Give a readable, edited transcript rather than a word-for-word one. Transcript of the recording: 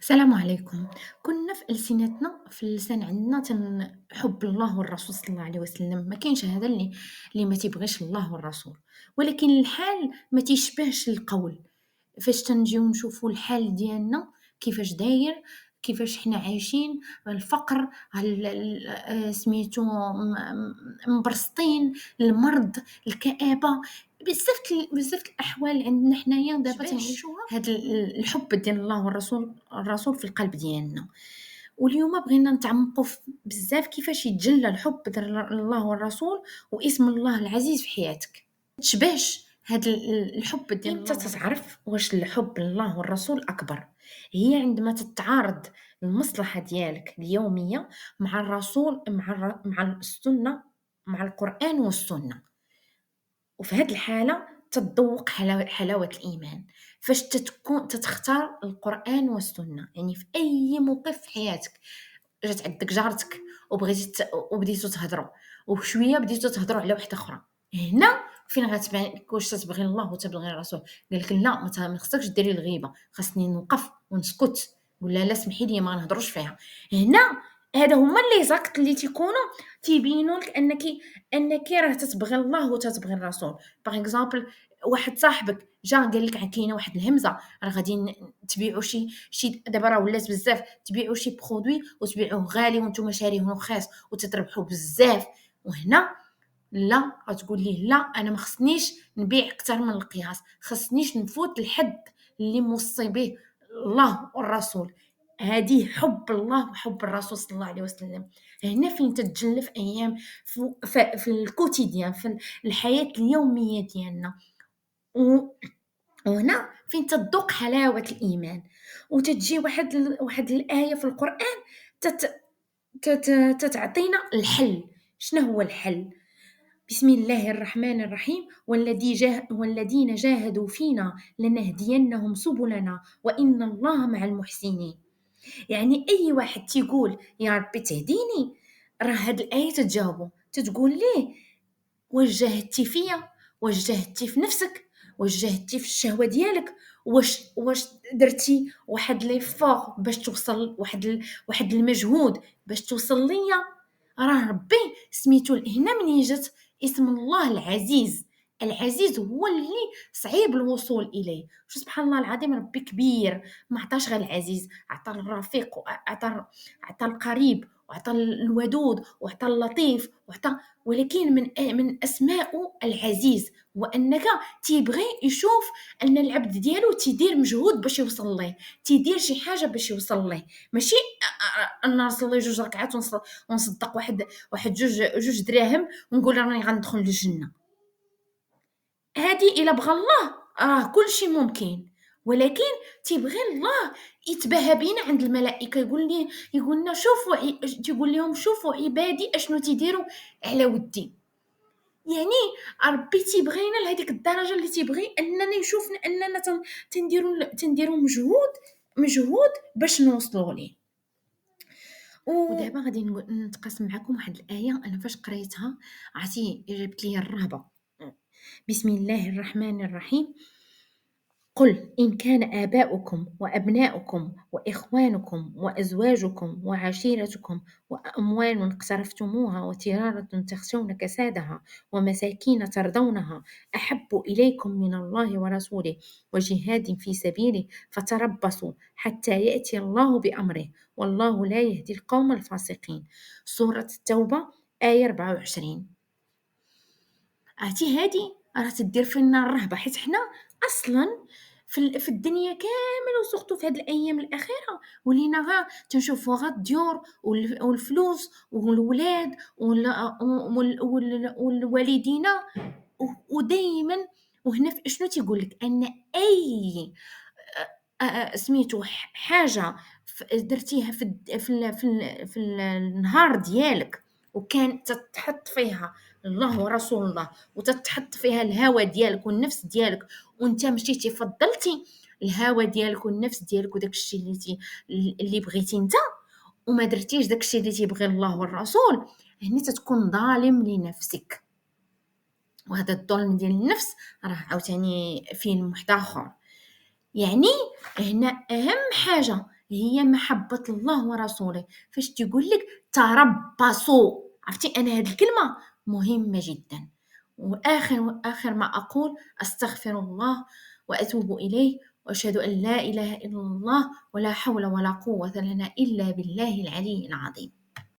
السلام عليكم. كنا في ألسنتنا في اللسان عندنا حب الله والرسول صلى الله عليه وسلم، ما كاينش هذا اللي ما تيبغيش الله والرسول، ولكن الحال ما تيشبهش القول. فاش تنجيو نشوفوا الحال ديالنا كيفاش داير، كيفاش حنا عايشين، الفقر، سميتو مبرسطين، المرض، الكآبة، بزاف الأحوال عندنا حنايا دابا تشبهش. تنعيشوها. هاد الحب ديال الله الرسول في القلب ديالنا. واليوم بغينا نتعمقوا في بزاف كيفاش يتجلى الحب ديال الله والرسول واسم الله العزيز في حياتك. تشبهش هاد الحب ديال امتى الله تتعرف واش الحب لله والرسول اكبر؟ هي عندما تتعارض المصلحه ديالك اليوميه مع الرسول، مع السنه، مع القران والسنه. وفي هاد الحالة تتذوق حلاوة الإيمان، فاش تتختار القرآن والسنة، يعني في أي موقف في حياتك جات عندك جارتك وبديتو تهضروا، وشوية بديتو تهضروا على وحدة أخرى، هنا فين غتبان لك واش تتبغي الله وتبغي الرسول. قال لك لا، ما خصكش ديري الغيبة، خاصني نوقف ونسكت، ولا لا سمحي لي ما نهضروش فيها. هنا هذا هما لي زاكت اللي تيكونوا تيبينوا لك انك راه تتبغي الله وتتبغي الرسول. باغ اكزومبل، واحد صاحبك جا قال لك كاينه واحد الهمزه، راه غادي تبيعوا شي دابا راه ولات بزاف، تبيعوا شي برودوي وتبيعوه غالي وانتم شاريوه رخيص وتتربحوا بزاف. وهنا لا، غتقول ليه لا، انا ما خصنيش نبيع اكثر من القياس، خصنيش نفوت الحد اللي موصي به الله والرسول. هذه حب الله وحب الرسول صلى الله عليه وسلم. هنا فين تتجلى في ايام، في الكوتيديان، في الحياه اليوميه ديالنا. و- وهنا فين تذوق حلاوه الايمان. وتتجي واحد الايه في القران تت تتعطينا الحل. شنو هو الحل؟ بسم الله الرحمن الرحيم: والذين جاهدوا فينا لنهدينهم سبلنا وإن الله مع المحسنين. يعني أي واحد تيقول يا ربي تهديني، راه هاد الآية تتجاوبه، تتقول ليه واش جاهدتي فيا، واش جاهدتي في نفسك، واش جاهدتي في الشهوة ديالك، واش درتي واحد ليفور باش توصل واحد المجهود باش توصل ليا. راه ربي سميتو هنا من جات اسم الله العزيز. العزيز هو اللي صعيب الوصول اليه. شو سبحان الله العظيم، ربي كبير، ما عطاش غير العزيز، عطى الرفيق، عطى القريب، وعطى الودود، وعطى اللطيف، وعطى. ولكن من اسماءه العزيز، وانك تيبغي يشوف ان العبد ديالو تيدير مجهود باش يوصل ليه، تيدير شي حاجه باش يوصل ليه، ماشي ان نصلي 2 ركعات ونصدق واحد جوج دراهم ونقول راني غندخل للجنه. هادي الا بغى الله راه كل شيء ممكن، ولكن تيبغي الله يتباهى بينا عند الملائكه، يقول لنا شوفوا تيقول لهم شوفوا عبادي اشنو تيديروا على ودي. يعني ربي تيبغينا لهاديك الدرجه اللي تيبغي اننا يشوفنا اننا تنديروا مجهود باش نوصلوا ليه. ودابا غادي نتقاسم معكم واحد الايه انا فاش قريتها عرفتي جابت لي الرهبه. بسم الله الرحمن الرحيم: قل إن كان آباؤكم وأبناؤكم وإخوانكم وأزواجكم وعشيرتكم وأموال اقترفتموها وتجارة تخشون كسادها ومساكين ترضونها أحب إليكم من الله ورسوله وجهاد في سبيله فتربصوا حتى يأتي الله بأمره والله لا يهدي القوم الفاسقين. سورة التوبة آية 24. عرفتي هادي راه تدير فينا الرهبه، حيت حنا اصلا في الدنيا كامل، وسورتو في هاد الايام الاخيره ولينا تنشوفوا الديور والفلوس والولاد والوالدين. ودائما وهنا شنو تيقول لك ان اي سميتو حاجه درتيها في النهار ديالك، وكان تتحط فيها الله ورسول الله، وتتحط فيها الهوى ديالك والنفس ديالك، وانت مشيتي فضلتي الهوى ديالك والنفس ديالك وداك الشيء اللي بغيتي انت، وما درتيش داك الشيء اللي تيبغي الله والرسول. هنا تتكون ظالم لنفسك. وهذا الظلم ديال النفس راه عاوتاني فيلم واحد اخر. يعني هنا اهم حاجه هي محبة الله ورسوله، فاش تيقول لك تربصوا، عرفتي أنا هاد الكلمة مهمة جدًا. وآخر ما أقول أستغفر الله وأتوب إليه، وأشهد أن لا إله إلا الله ولا حول ولا قوة لنا إلا بالله العلي العظيم.